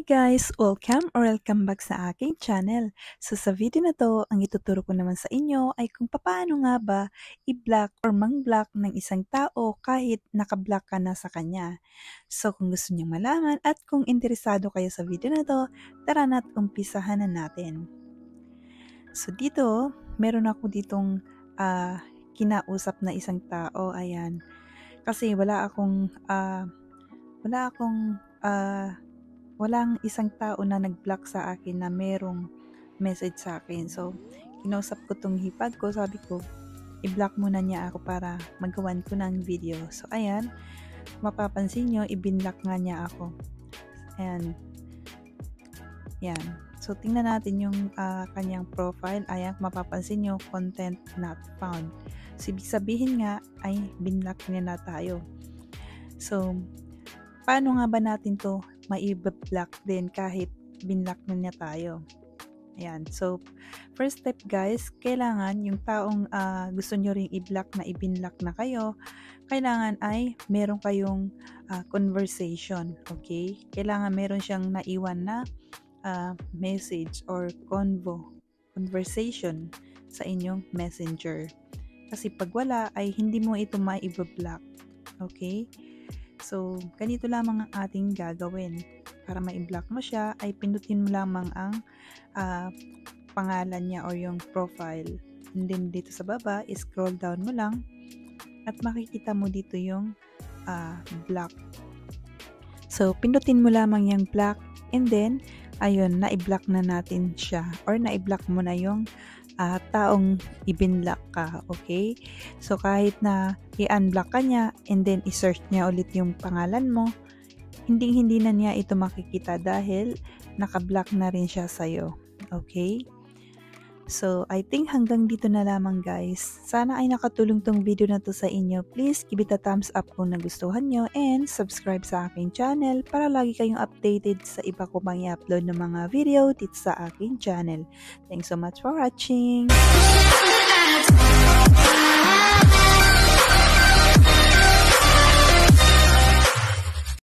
guys! Welcome back sa aking channel. So sa video na to, ang ituturo ko naman sa inyo ay kung paano nga ba i-block or mang-block ng isang tao kahit naka-block ka na sa kanya. So kung gusto niyo malaman at kung interesado kayo sa video na to, tara na't umpisahan na natin. So dito, meron ako ditong kinausap na isang tao, ayan. Kasi walang isang tao na nag-block sa akin na merong message sa akin. So, kinausap ko tong hipag ko. Sabi ko, i-block muna niya ako para magawan ko ng video. So, ayan. Mapapansin nyo, i-binlock nga niya ako. Ayan. Yan. So, tingnan natin yung kanyang profile. Ayan, mapapansin nyo, content not found. So, ibig sabihin nga, ay binlock niya na tayo. So, paano nga ba natin to mai-block din kahit binlock na niya tayo? Ayan. So, first step guys, kailangan yung taong gusto nyo ring i-block na i-binlock na kayo, kailangan ay meron kayong conversation. Okay? Kailangan meron siyang naiwan na message or conversation sa inyong messenger. Kasi pag wala ay hindi mo ito mai-block. Okay? So, ganito lamang ang ating gagawin. Para ma-block mo siya, ay pindutin mo lamang ang pangalan niya or yung profile. And then dito sa baba, scroll down mo lang at makikita mo dito yung block. So, pindutin mo lamang yung block and then, ayun, na-block na natin siya or na-block mo na yung taong i-binlock ka, okay? So, kahit na i-unblock ka niya and then i-search niya ulit yung pangalan mo, hindi na niya ito makikita dahil naka-block na rin siya sa'yo, okay? So, I think hanggang dito na lamang guys. Sana ay nakatulong tong video na to sa inyo. Please give it a thumbs up kung nagustuhan nyo and subscribe sa aking channel para lagi kayong updated sa iba ko pang i-upload ng mga video dito sa aking channel. Thanks so much for watching!